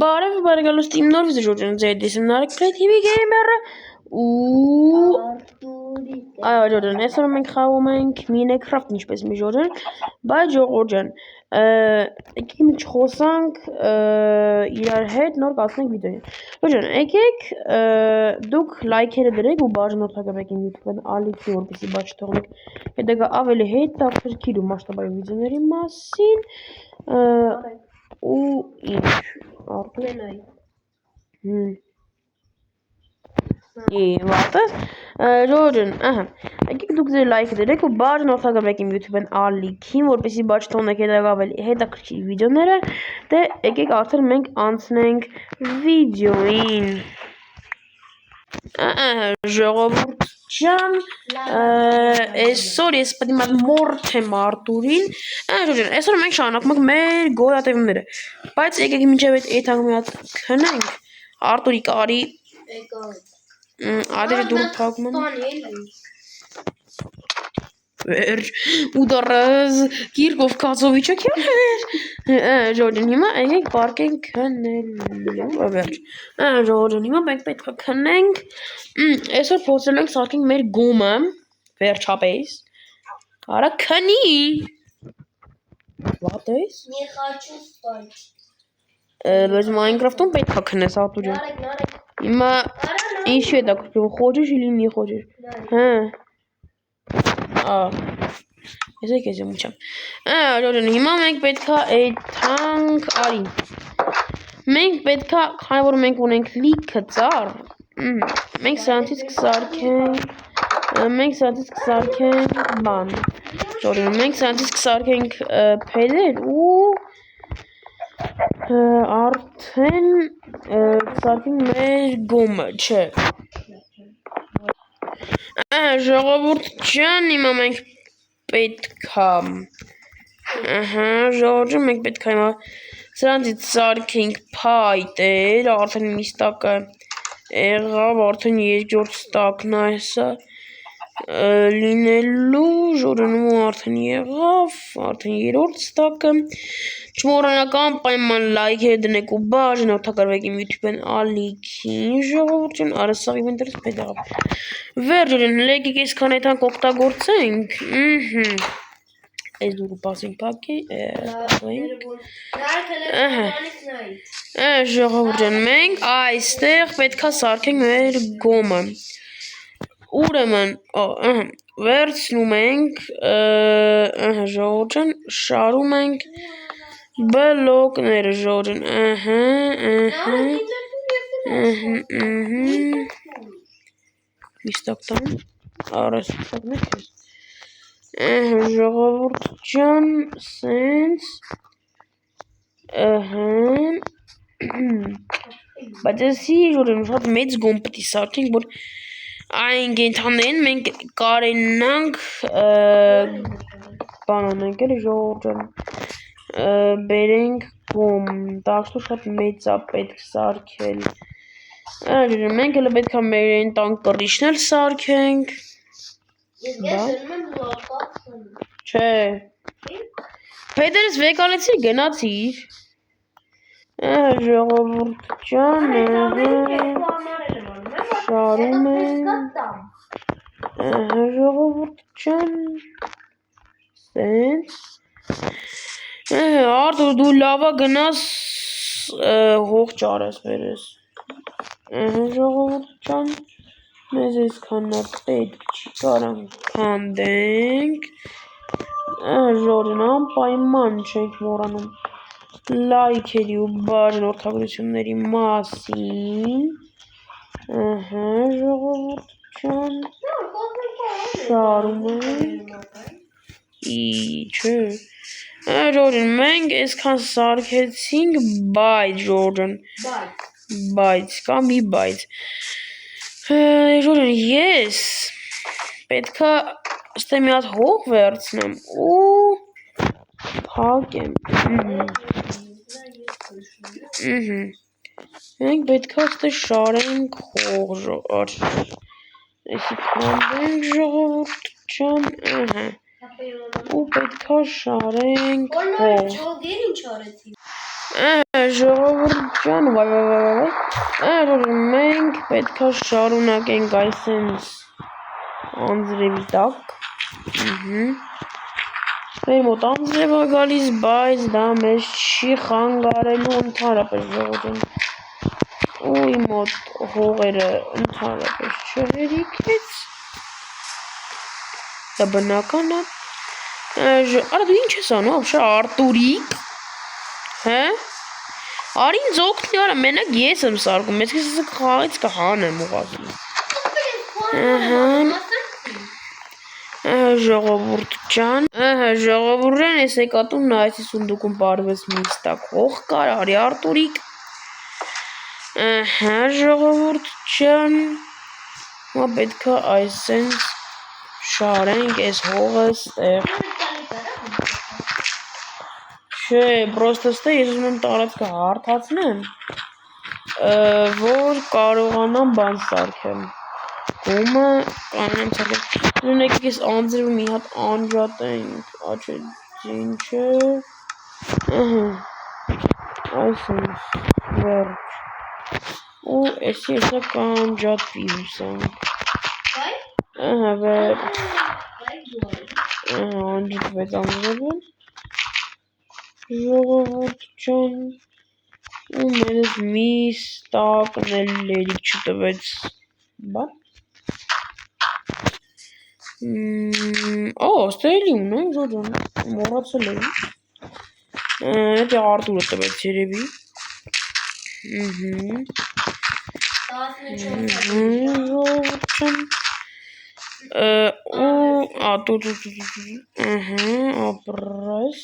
Բարև բարեկալուստ իմ նոր վիդեո ջան ձեր դիսում Նարեկ TV Gamer-ը ու այո ջան այսօր մենք խաղում ենք Minecraft ինչպես մի ջան բայց ժողովուրդ ջան եկեք մի խոսանք իրար հետ նոր կացնենք վիդեոին ջան եկեք դուք լայքերը դրեք ու բաժանորդագրեք իմ YouTube-ն ալիքի որպեսզի բաց չթողնեք հետագա ավելի հետաքրքիր ու մասշտաբային վիդեոների մասին ու ինչ Արտուր վատս ժողովուրդ ահա եկեք դուք ձեր լայքը դրեք ու բաժանորդագրեք իմ YouTube-ն ալիքին որպեսզի բաց չթողնեք ավելի հետաքրքիր վիդեոները դե եկեք արդեն մենք անցնենք վիդեոին ժողովուրդ ջան այսօր ես պետք է մորթեմ Արտուրին այսօր մենք շարունակում ենք մեր գոյատևումները բայց եկեք մինչև այդ մի հատ քնենք Արտուրի կարի ադերը դուր փակում են վերջ ուդարыз Կիրկով Կացովիչը քեր ժողովուրդ հիմա եկեք պարկենք քնելու վերջ ժողովուրդ հիմա մենք պետք է քնենք այսօր փորձել ենք սարքենք մեր գոմը վերջապես արա քնի What is? Не хочу спать. Բայց Minecraft-ում պետք է քնես Արտուր ջան։ Հիմա ինչի է դա կրկնում хочешь или не хочешь? Հա։ Եսեք ես ումուչամ։ Ջան, հիմա մենք պետք է այդանք արի։ Մենք պետք է, քանի որ մենք ունենք լիքը ծառ, մենք սրանցից կսարքենք բան։ Ջան, մենք սրանցից կսարքենք փեդեր ու արդեն կսարքենք մեր գոմը, չէ։ Ժողովուրդ ջան, հիմա մենք պետք է ժողովուրդ ջան, մենք պետք է հիմա սրանցից սարքենք փայտեր, արդեն մի ստակը եղավ, արդեն երկրորդ ստակն է հեսա լինելու, ժորնում արդեն եղավ, արդեն երրորդ ստակը չմոռանաք պայման լայքերը դնեք ու բաժանորդագրվեք իմ YouTube-ն ալիքին ժողովուրդ ջան, արա սա իմ ինտերես պետք եղավ վերջ ջան, եկեք այսքան այդանք օգտագործենք այս դուրը պասենք փակի ժողովուրդ ջան, մենք այստեղ պետք է սարքենք մեր գոմը ուրեմն վերցնում ենք ժողովուրդ ջան շարում ենք բլոկները ժողովուրդ ջան Միստակ տան արես ժողովուրդ ջան սենց բայց էսի ժողովուրդ շատ մեծ գոմ պետք է սարքենք որ այն կենթաներին մենք կարենանք բանանենք էլի ժողովուրդ ջան բերենք գոմ так что շատ մեծ է պետք սարքել մենք էլ պետք է մեր այն տան կռիչն էլ սարքենք չէ Փեդերս վեկալեցիր գնացիր ժողովուրդ ջան շարում ենք ժողովուրդ ջան սենց Արտուր դու լավա գնաս հող ճարես վերես ժողովուրդ ջան մեզ այսքան պետք չի կարանք քանդենք ժողովուրդ անպայման չենք մոռանում լայքերի ու բաժանորդագրությունների մասին ժողովուրդ ջան շարում ենք չէ ժողովուրդ մենք այսքան սարքեցինք բայց ժողովուրդ բայց կա մի բայց ժողովուրդ ես պետք է ստե մի հատ հող վերցնեմ ու փակեմ մենք պետք է ստե շարենք հող այսի քանդենք ժողովուրդ ջան ու պետք է շարենք հող Ժողովուրդ ջան, մենք պետք է շարունակենք այսպես անձրևի տակ։ Մեր մոտ անձրև է գալիս, բայց դա մեզ չի խանգարելու ընդհանրապես ժողովուրդ։ Ու իմ մոտ հողերը ընդհանրապես չհերիքեց։ Դա բնական է։ Արա դու ինչ ես անում, ապշա Արտուրիկ։ Հե? Արի ինձ օգնի, արա, մենակ ես եմ սարկում, ես քեզ խաղից կհանեմ ուղղակի։ Ժողովուրդ ջան, ժողովուրդ ջան, ես եկատում նայեցի սունդուկում պարվեց մի ստակ հող կար, արի Արտուրիկ։ Ժողովուրդ ջան, մա պետք է այսպես շարենք այս հողը ստեղ։ Չէ, պրոստը ստե ես ուզում եմ տարածքը հարթացնեմ, որ կարողանամ բան սարքեմ։ Գումը կանեմ սարքեմ։ Ունեք ես անձրև մի հատ անջատենք, աչե ջինչը։ Այսպես, վերջ։ Ու էսի հեսա կանջատվի հուսանք։ Վերջ։ Անջատվեց անձրևը։ Ժողովուրդ ջան, ու մեզ մի ստակն էլ լերիք չտվեց, բա։ Ստե էլի ունենք ժոջան, մոռացել եմ։ Հետի Արտուրը տվեց երևի։ Ժողովուրդ ջան, ապրես։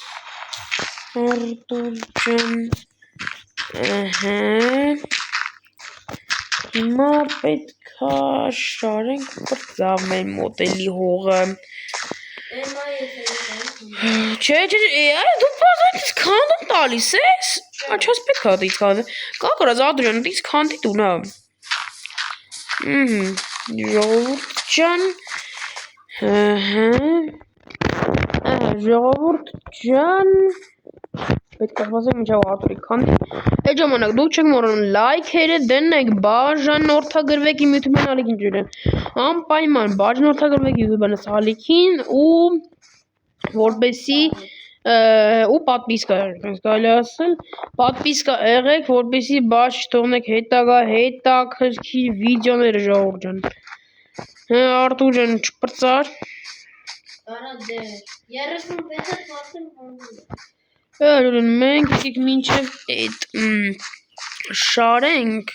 Արտուր ջան, հիմա պետք է շարենք բրձավ մեր մոտելի հողը։ Չէ, դու պազանից քանդում տալիս ես, չաս պետք է դից քանդը, կակորա Արտուր ջան, դից քանդի տունա։ Ժողովուրդ ջան, ժողովուրդ ջան, պետք է վազենք մինչև Արտուրի քանդի։ Այդ ժամանակ դուք չեք մոռանում լայքերը դնեք, բաժանորդագրվեք իմ YouTube ալիքին ջուրեն։ Անպայման բաժանորդագրվեք YouTube-ը ալիքին ու որպեսի ու պատվիսկա եղեք, կարելի ասել, պատվիսկա եղեք, որպեսի բաց չթողնեք հետաքրքիր վիդեոները ժողովուրդ ջան։ Արտուր ջան, չպրծար։ Արա դե 36-ը փոխեմ մենք եկեք մինչև այդ շարենք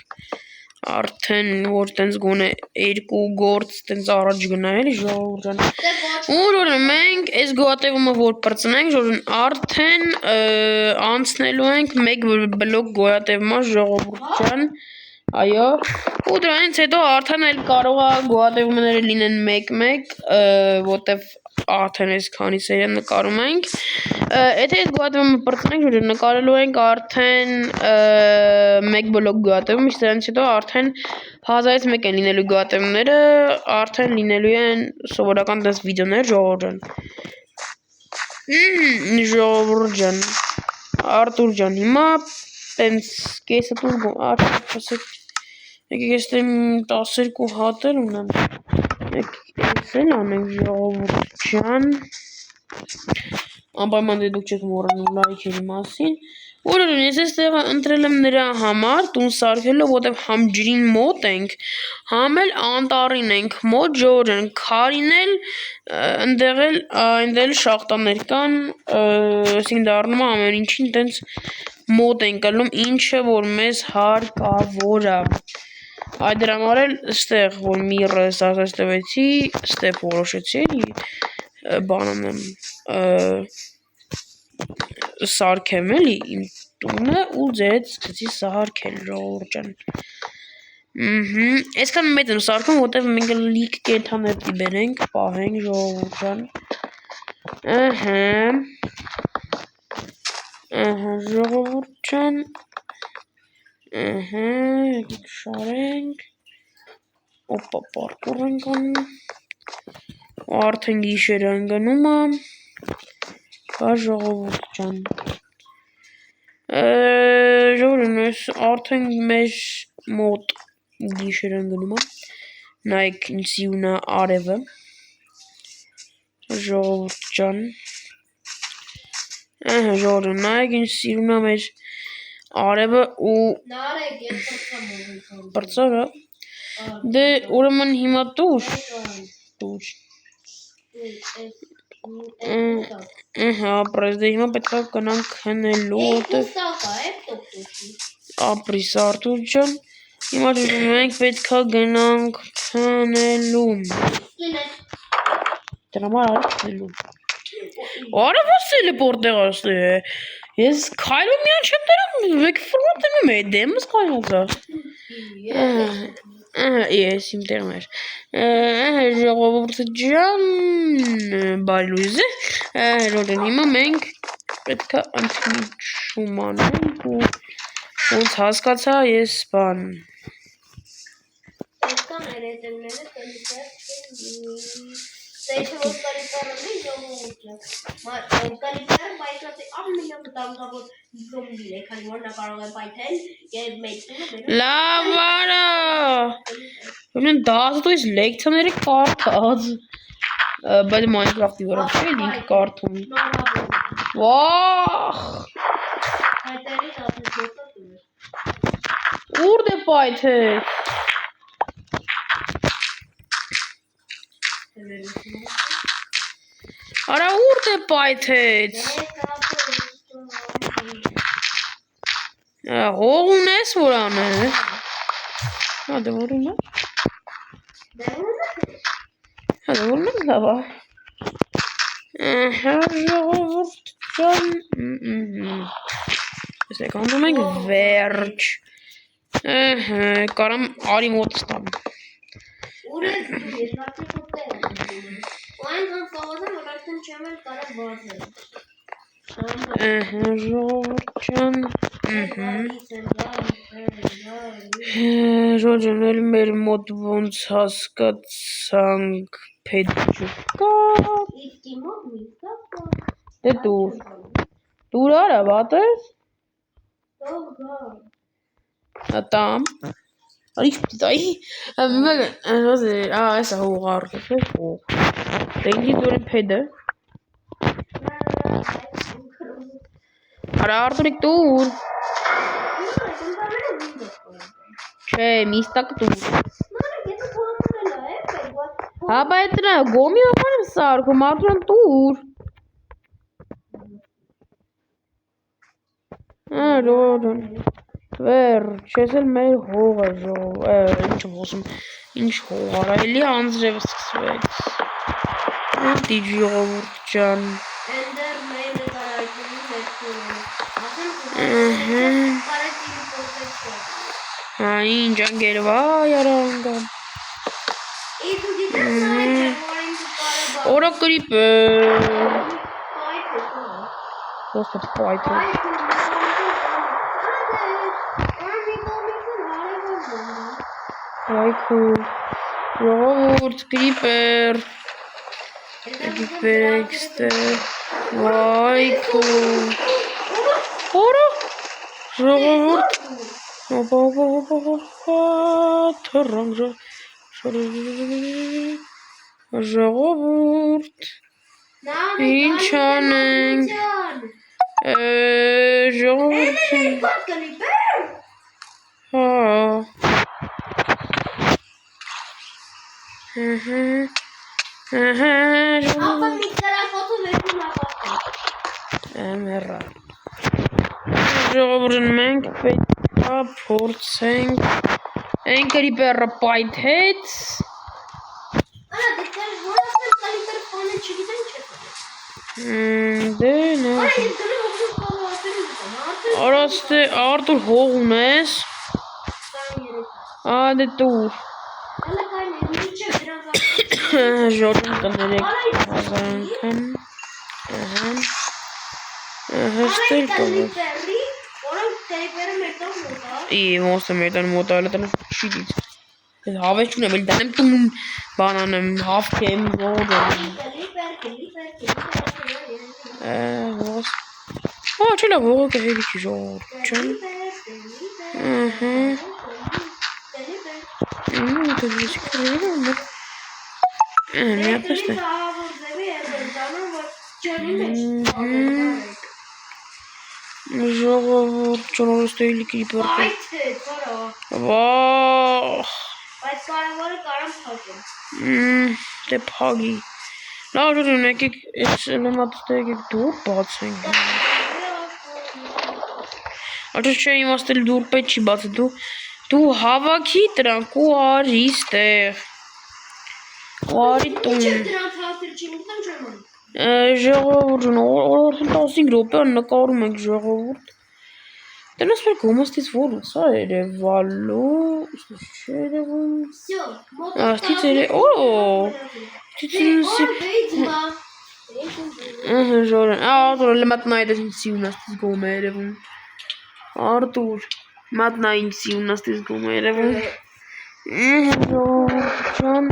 արդեն որ տենց գոնե երկու գործ տենց առաջ գնա էլի ժողովուրդ ջան։ Ու ժողովուրդ մենք այս գոհատևումը որ պրծնենք ժողովուրդ արդեն անցնելու ենք մեկ բլոկ գոհատևմա ժողովուրդ ջան։ Այո, ու դրանից հետո արդեն էլ կարող է գոհատևումները լինեն մեկ-մեկ, որտեվ արդեն այս քանի սերիա նկարում ենք։ Եթե այս գոհատևումը պրծնենք, որ նկարելու ենք արդեն մեկ բլոկ գոհատևում, իսկ դրանից հետո արդեն 1000-ից մեկ են լինելու գոհատևումները, արդեն լինելու են սովորական դες վիդեոներ ժողովուրդ ջան։ Ժողովուրդ ջան, Արտուր ջան, հիմա տենց կեսը տուր ասեք եկեք ես տեմ 12 հատեր ունեմ, ես էլ անենք ժողովուրդ ջան, անպայման դե դուք չեք մոռանում լայքերի մասին, որ ես այս տեղը ընտրել եմ նրա համար տուն սարքելով, որտև համ ջրին մոտ ենք, համ էլ անտառին ենք մոտ ժողովուրդ ջան, քարին էլ այնտեղ շախտաներ կան, այսինքն դառնում է ամեն ինչին տենց մոտ ենք ելնում, ինչը որ մեզ հարկավոր է։ Այդ դրա համար էլ ստեղ որ միրը սարսաստվեցի, ստեղ որոշեցի էլի բանանեմ սարքեմ էլի իմ տունը ու ձեզ սկսեցի սարքել ժողովուրդ ջան։ Այսքան մեծ եմ սարքում, որտեղ մենք լիք կենդաններ դիբերենք, պահենք ժողովուրդ ջան։ Ժողովուրդ ջան։ Եկեք շարենք, օպա պարկուր ենք անում, արդեն գիշեր են գնում է, կա ժողովուրդ ջան, Ժողովուրդ ես արդեն մեր մոտ գիշեր են գնում նայեք ինչ սիրուն է արևը ժողովուրդ ջան ժողովուրդ նայեք ինչ սիրուն է մեր արևը ու բրծավ դե ուրեմն հիմա դուր ապրես դե հիմա պետք է գնանք քնելու ապրիս Արտուր ջան հիմա մենք պետք է գնանք քնելու դրա համար քնելու Արա ո՞սել է որտեղ ասել է ես քայլում միան չեմ դրում մեկ ֆրոնտում եմ դեմս քայլածա Ես իմ տեղում էր ժողովուրդ ջան բարի լույս ժողովուրդ հիմա մենք պետք է ընդմիջում անենք ու ոնց հասկացա ես բան Լավ արա Ուրեմն դասը լեկցիաները կարդաց բայց Minecraft-ի վրա չէ ինքը կարդում Վախ Ուր դե պայթեց Արա ուր դե պայթեց Հող ունես որ անես Հա դե որ ունես Հա դե որ ունես լավա ժողովուրդ ջան Եսեք անդում ենք վերջ Կարամ արի մոտ ստամ Ուր ես դու ես վարդի խոտեր Այն կան սավազան որ արդեն չեմ էլ կարամ վարդել ժողովուրդ ջան Ժողովուրդ ջան մեր մոտ ոնց հասկացանք փեդ չկա Դե դուր արա վատես Տամ Արիչ պիտայի Այս է հող արդես Դենգի դուրի փեդը Արա արդուրիկ դուր Չէ միստակ դուր Հա բայց նա գոմի համար եմ սարքում արդուրան դուր Ռոդոն Վերջ ես էլ մեր հողը ինչ ոսում ինչ հող արա էլի անձրև սկսվեց Դի ժողովուրդ ջան Հա ինչ անգերվա արանգան Օրա կրիպ Ոստը պայթ Այքու Ժողովուրդ կրիպեր Կրիպեր էքստեր Այքու Օրա Ժողովուրդ Թռանք Ժողովուրդ Ինչ անենք Ժողովուրդ Հա Մեռա Ժողովուրդ մենք պետք է փորձենք Այն կրիպերը պայթեց Դե նա Արաստե Արտուր հող ունես Դե տուր Ժորում կներեք հազանքն Հստեր կվով Ոստը մերտան մոտալը տնը շիտից Հավեջ ունեմ, էլ դանեմ տուն բանանեմ, հավքեմ, ողորում Չէ լավ ողոք է հերիքի ժողովուրդ ջան։ Ժողովուրդ ջան ստեյլի կիպեր։ Վախ։ Բայց կարևորը կարամ փակեմ։ Դե փագի։ Լավ ժողովուրդ եկեք այս էլեմատը եկեք դուր բացենք։ Աչո չէ իմաստել դուր պետք չի բացել դու հավաքի դրանք ու արի ստեղ։ Արի տուն։ Չէ դրանց հասել չի մտնում չեմ անում։ Ժողովուրդ ջան, օրորին 15 րոպե նկարում ենք ժողովուրդ։ Դրանց մեր կոմստից որը սա երևալու, չէ երևում։ Всё, Աստիճ օ։ Ժորեն, Արտուր լմատնայդը սիունաստից գոմ է երևում։ Արտուր, մատնային սիունաստից գոմ է երևում։ Ժողովուրդ ջան։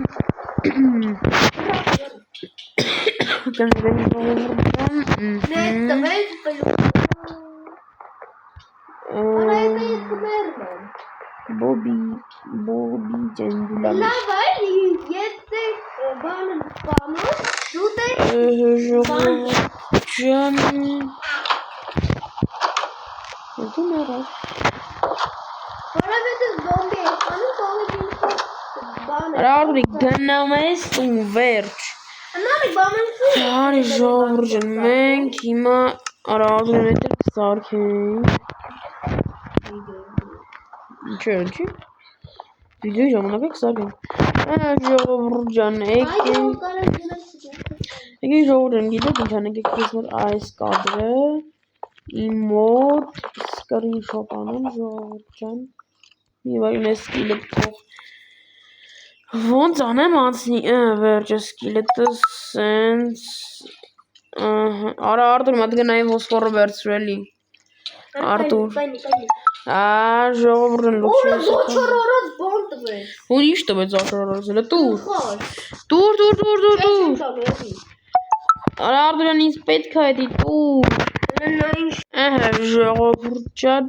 Բոբի ջանգուլամ։ Լավ այլ եթե բանը սպանում դու դե ժողովուրդ ջան։ Դու մեռած։ Որովհետեւ զոմբի է անում կողմից բանը։ Ռարի գնամ ես ու վերջ։ Անարի բանը Արի ժողովուրդ ջան, մենք հիմա արարողներն էլ կսարքենք։ Չէ։ Վիդեոյի ժամանակ կսարքենք։ Ժողովուրդ ջան, եկեք ժողովուրդ ջան, գիտեք ինչ անենք ես մոտ այս կադրը իմ մոտ սկրինշոտ անեմ ժողովուրդ ջան։ Մի վարին այս սկիլետ թող ոնց անեմ անցնի վերջը սկիլետը սենց արա Արտուր մատ գնայի ոսֆորը վերցրելի Արտուր ժողովուրդ ջան լուչի Ոչորորոց բան տվեց։ Ու ինչ տվեց աշորորոզելը տուր Արա Արտուր ջան ինձ պետք է էդի տուր ժողովուրդ ջան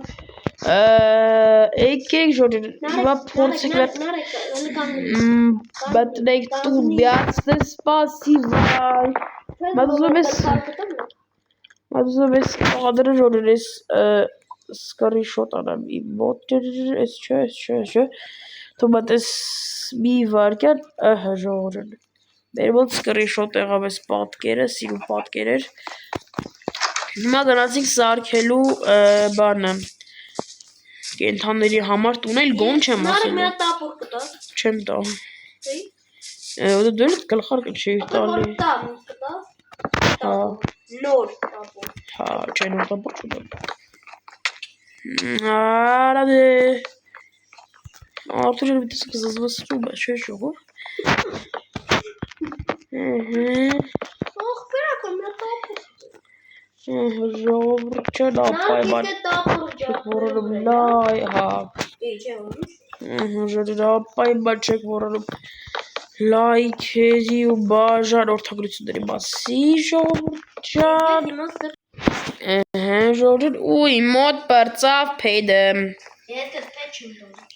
եկեք ժողովուրդ հիմա փորձենք բատնեք տուր բյացնե սպասիվայ Մատուզոբես կադրը ժողովուրդ ես սկրինշոտ անեմ իմ մոտ ես չէ թող մատես մի վարկյան ժողովուրդ ջան մեր մոտ սկրինշոտ եղավ այս պատկերը սիրուն պատկեր էր Հիմա գնացինք սարքելու բանը կենթանների համար տունել գոմ չեմ ասելու Նարի մի հատ տապոր կտաս Չեմ տա դու գլխարկը չի տալի Նոր տապոր Հա, չէ նոր տապոր չունեմ Արա դե Արտուր ջան դες կզզվսում է չէ ժողով Ախ բերակը մի հատ տապոր ժողովուրդ ջան ապայ բան չեք որոնում լայ հա ապայ բան չեք որոնում լայքերի ու բաժան օրթագրությունների մասի ժողովուրդ ջան ժողովուրդ ջան ու իմ մոտ բրծավ փեդը Եթե պետք չեմ տոնում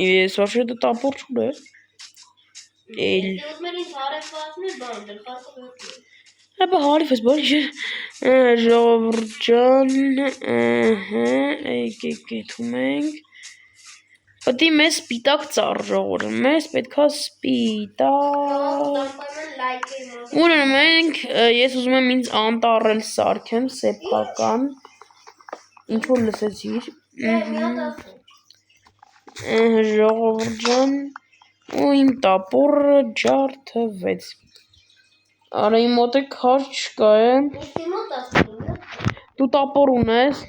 Ես ոչ դա տապոր չունեմ Էլ Ապա հարիվ ես բարի ժողովուրդ ջան եկեք գեթում ենք Պետք է մեզ սպիտակ ծառ ժողովուրդ մեզ պետքա սպիտակ Ուրեմն մենք ես ուզում եմ ինձ անտառել սարքեմ սեփական ինչ որ լսեցիր ժողովուրդ ջան ու իմ տապորը ջարդվեց Արա իմ մոտ է քար չկա Դու տապոր ունես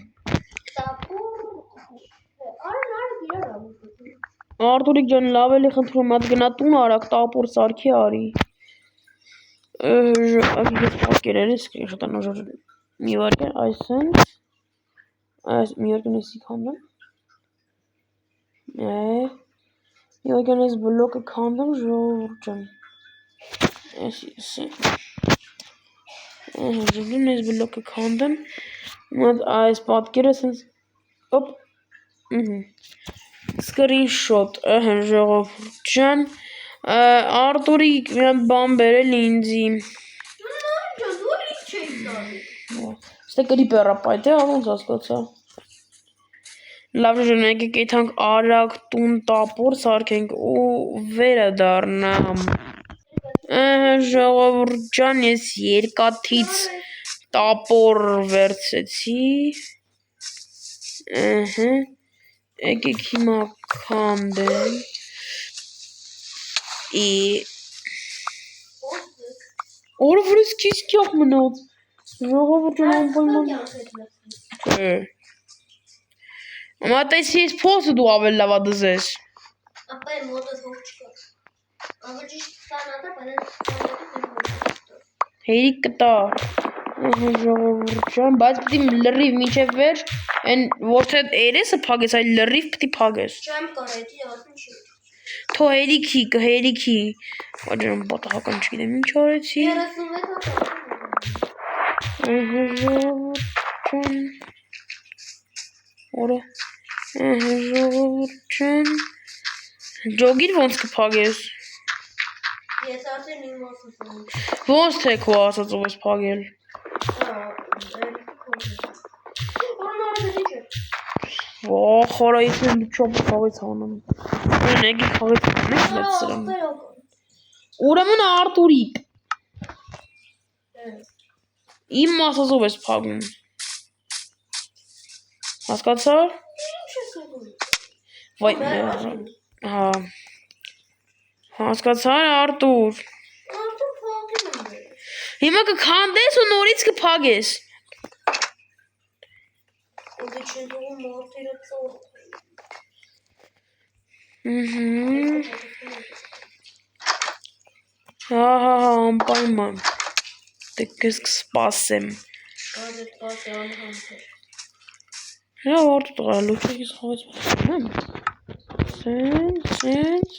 Արտուրիկ ջան լավ էլի խնդրում հատ գնա տուն արագ տապոր սարքի արի Ես պատկերել ես սկրինշոտ անեմ ժողովուրդ մի վարկյան այսենց այս մի վարկյան էսի քանդեմ մի վարկյան այս բլոկը քանդեմ ժողովուրդ ջան Էսի Ժողովուրդ ես բլոկը քանդեմ։ Այս պատկերը ասենց օպ Screenshot, ժողովուրդ ջան, Արտուրի բան բերել ինձի։ Ստե կրիպերա պայթ է, ոնց հասկացա։ Լավ ժողովուրդ, եկեք եթանք արագ տուն տապոր սարքենք ու վերադառնամ։ Ժողովուրդ ջան, ես երկաթից տապոր վերցեցի։ Եկեք հիմա քանդենք։ Որով որ ես կիսկյակ մնաց։ Ժողովուրդ ջան անպայման։ Մատես ես փոսը դու ավելի լավա դզես։ Ապա մոտը հող չկա։ Ավելի ճիշտ ստանալը, բայց Հերիք կտա։ Ժողովուրդ ջան, բայց պիտի լրիվ միջև վերջ, այն ոչ թե երեսը փագես, այլ լրիվ պիտի փագես։ Չեմ կարելի, ասում չի։ Թո հերիքի։ Աջան պատահական չգիտեմ ինչ արեցի։ 36 Ժողովուրդ ջան։ Օրը։ Ժողովուրդ ջան։ Ջոգիր ոնց կփագես։ Ես արդեն իմ ասում։ Ոնց թե քո ասածով ես փագել։ Խորայից եմ չոպ խաղից անում։ Եկի խաղից անենք մեծրեմ։ Ուրեմն Արտուրիկ։ Իմ ասածով ես փագում։ Հասկացար։ Վայ, հա։ Հասկացար Արտուր։ Հիմա կքանդես ու նորից կփագես։ Հա, անպայման։ Դե քեզ կսպասեմ։ Հա, Արտուր տղա, լուչակից խաղից պատասխանեմ։ Սենց։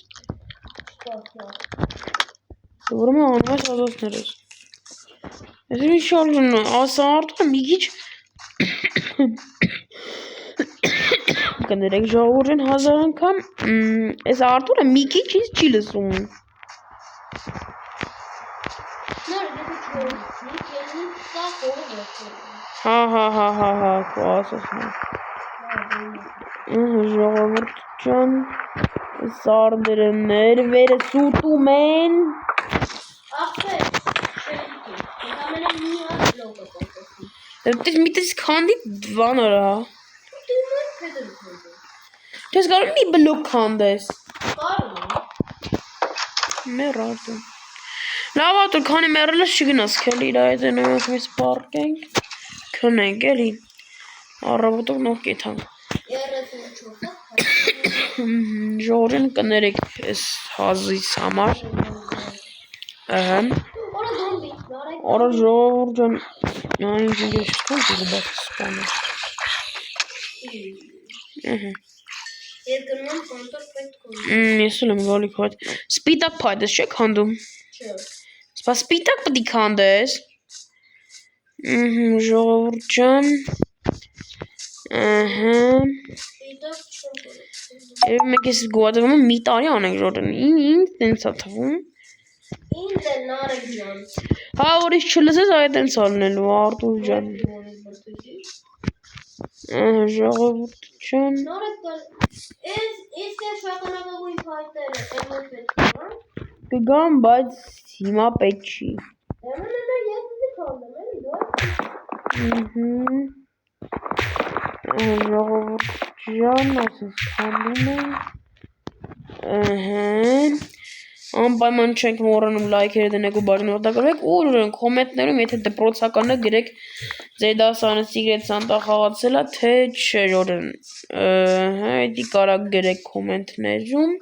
Ուրեմն անվաս ազատներս։ Ես ինչ շարժուն, ասա Արտուրը մի քիչ կներեք ժողովուրդ ջան 1000 անգամ, այս Արտուրը մի քիչ ինձ չի լսում։ Հա, քո ասածն է։ Ժողովուրդ ջան, սարդերը ներվերը սուտում են։ Միտես քանդի դվանորա։ Դες կարող մի բլոկ քանդես։ Մեր Արտուր։ Լավ Արտուր, քանի մեռելս չգնաս քելի իր այդ նույնպես մեզ պարկենք։ Քնենք էլի։ Առավոտով նոր կեթանք։ Ժողովուրդ կներեք այս հազից համար։ Արա ժողովուրդ ջան, ինչ ես չքանք ու բաց սպանը։ Ես գնում կոնտոր պետք կոնտոր։ Ես էլ եմ գալի քո հետ։ Սպիտակ փայտես չէ քանդում։ Չէ։ Սպա սպիտակ պիտի քանդես։ Ժողովուրդ ջան։ Սպիտակ չեմ կարել։ Եվ մեկ ես գոհատվում մի տարի անենք ժողովուրդ։ Ինչ տենց է թվում։ Ինձ է նարեկ ջան։ Հա, որից չլսես այդ տենց ալնելու Արտուր ջան։ Ժողովուրդ ջան։ Նարեկ կար։ Ես շագանակագույն փայտերը էմոտ պետք է։ Կգամ, բայց հիմա պետք չի։ Էմենը ես դի քանդեմ, էլի դու։ Ժողովուրդ ջան, ասես քանդում ենք։ Անպայման չենք մոռանում լայքերը դնեք ու բաժանորդագրվեք ու կոմենտներում եթե դպրոցական է գրեք ձեր դասարանը Secret Santa խաղացել է թե չէ ժորեն հետի կարակ գրեք կոմենտներում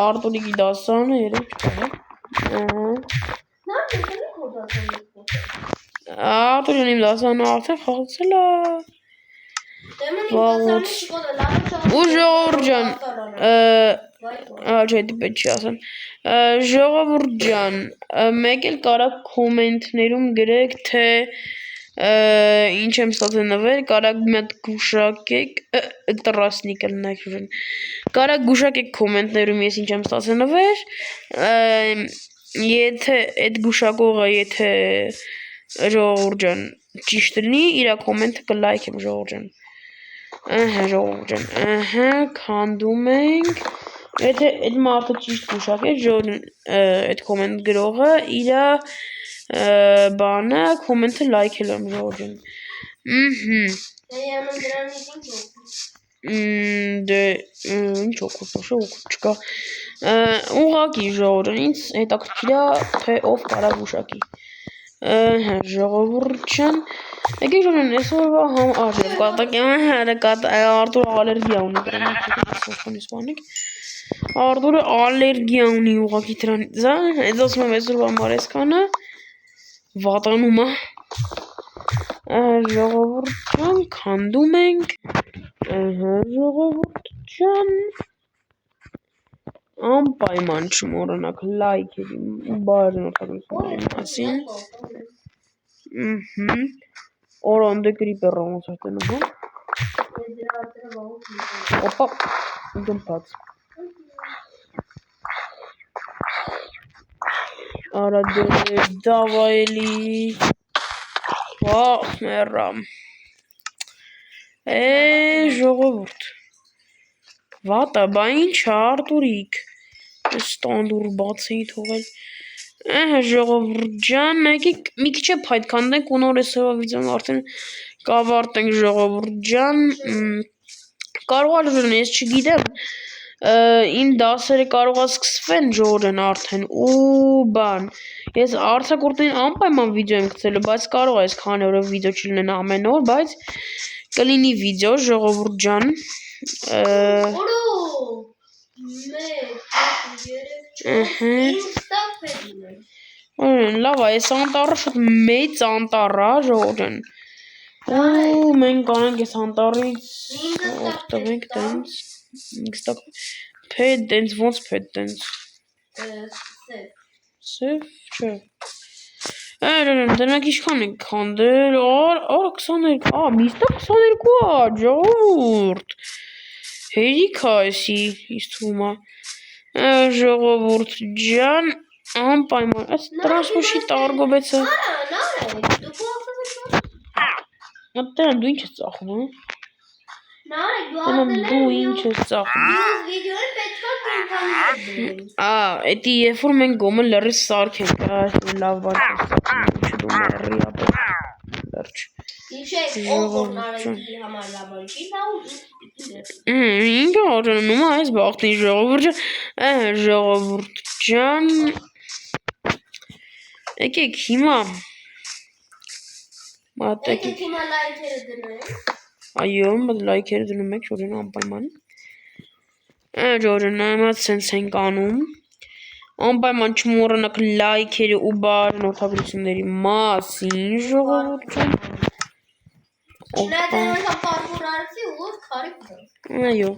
Արտուրիկի դասարանը երեք չկա Արտուրին իմ դասարանը արդեն խաղացել է Ու ժողովուրդ ջան, Չէ, դի պետք չի ասեմ։ Ժողովուրդ ջան, մեկ էլ կարաք կոմենտներում գրեք, թե ինչ եմ ստացել նվեր, կարաք մի հատ գուշակեք, տրասնիկ լնեք ուժեն։ Կարաք գուշակեք կոմենտներում ես ինչ եմ ստացել նվեր, եթե այդ գուշակողը, եթե ժողովուրդ ջան ճիշտ լինի, իր կոմենտը կլայքեմ ժողովուրդ ջան։ Ժողովուրդ ջան, քանդում ենք։ Եթե այդ մարդը ճիշտ գուշակեր, այդ կոմենտ գրողը իր բանը կոմենտը լայքել եմ ժողովուրդ ջան։ Դե ինչ օգուտ, ոչ օգուտ չկա։ Ուղղակի ժողովուրդ ջան, ինձ հետաքրքիր է, թե ով կարա գուշակի։ Ժողովուրդ ջան, եկեք ժողովուրդ այսօրվա Արտուրը ալերգիա ունի դրանից։ Արտուրը ալերգիա ունի ուղղակի դրանից, այս ասում եմ այսօրվա մարեսկանը վատանում է։ Ժողովուրդ ջան, քանդում ենք։ Ժողովուրդ ջան, անպայման չմոռանաք լայքերի ու բաժանորդագրությունների մասին։ Օրոնդե կրիպերը ոնց է տնում, Օպա, գմպած։ Արա դե, դավա էլի։ Վախ մեռամ։ Ժողովուրդ։ Վատա, բա ինչ է Արտուրիկ։ Ստանդուր բաց էի թողել։ Ժողովուրդ ջան, եկեք մի քիչ է փայտ քանդենք ու նոր այսօրվա վիդեոն արդեն կավարտենք ժողովուրդ ջան։ Կարող է ժողովուրդ, ես չգիտեմ, իմ դասերը կարող է սկսվեն ժողովուրդ ջան արդեն ու բան։ Ես արձակուրդին անպայման վիդեո եմ գցելու, բայց կարող է այսքան օրով վիդեո չլինեն ամեն օր, բայց կլինի վիդեո ժողովուրդ ջան։ Լավ, այս անտառը շատ մեծ անտառ է ժողովուրդ ջան։ Ու մենք կանենք այս անտառից օգտվենք տենց փեդ տենց ոնց փեդ տենց սև չէ։ Դրանք ինչքան ենք քանդել, արա 22, միստա 22 է, ժողովուրդ։ Հերիք է էսի, ինձ թվում է։ Ժողովուրդ ջան, անպայման, այս տրանսպորտի տարգոբեցը։ Տենամ, դու ինչ ես ծախում, Տենամ, դու ինչ ես ծախում։ Էդի երբ որ մենք գոմը լրիս սարքենք, լավ բան չես ծախում, ինչը դու մեռի ապեր, վերջ։ Ինքը հոջանում է այս բաղթին ժողովուրդ ջան, եկեք հիմա, եկեք հիմա լայքերը դնենք, այո, լայքերը դնում եք ժողովուրդ անպայման, ժողովուրդ նայմած սենց ենք անում, անպայման չմոռանաք լայքերի ու բաժանորդագրությունների մասին ժողովուրդ ջան։ Այո,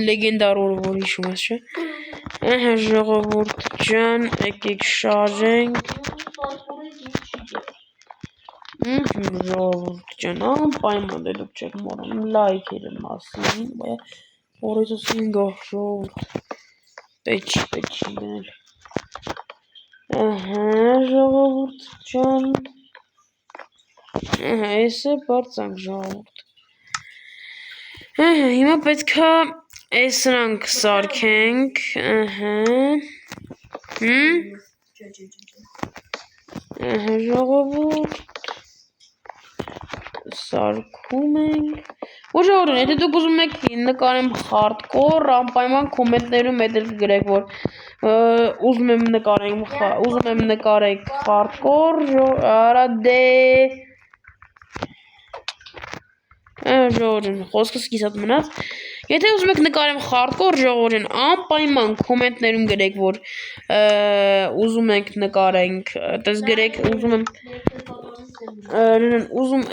լեգենդար որ հիշում ես, չէ։ Ժողովուրդ ջան, եկեք շարժենք։ Ժողովուրդ ջան, անպայման դե դուք չեք մոռանում լայքերի մասին, օրեցուսին գող ժողովուրդ, պետք չի գնել։ Ժողովուրդ ջան, այս է բարձանք ժողովուրդ։ Հիմա պետք է այս սրանք սարքենք, ժողովուրդ, սարքում ենք, ու ժողովուրդ, եթե դուք ուզում եք նկարեմ hardcore, անպայման կոմենտներում էդ էլ գրեք, որ ուզում եմ նկարեք hardcore, արա դե ժողովուրդ, խոսքս կիսատ մնաց, եթե ուզում եք նկարեմ hardcore ժողովուրդ, անպայման կոմենտներում գրեք, որ ուզում եք նկարենք, տես գրեք, ուզում եմ Ուզում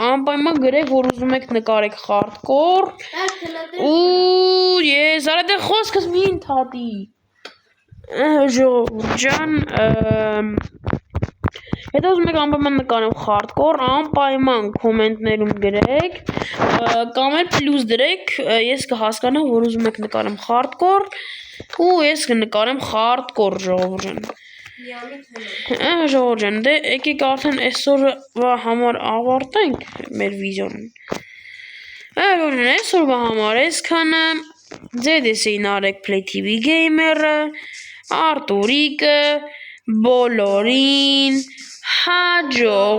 անպայման գրեք, որ ուզում եք նկարեք hardcore։ Ու ես արդ խոսքս մի ընդհատի։ Ժողովուրդ ջան, հետո ուզում եք անպայման նկարեմ hardcore, անպայման կոմենտներում գրեք, կամ էլ պլյուս դրեք, ես կհասկանամ, որ ուզում եք նկարեմ hardcore, ու ես կնկարեմ hardcore, ժողովուրդ ջան։ Ժողովուրդ ջան, դե եկեք արդեն այսօրվա համար ավարտենք մեր վիդեոն։ Այսօրվա համար այսքանը, ձեզ էին Արեգ Play TV Gamer-ը, Արտուրիկը, բոլորին հաջողություն։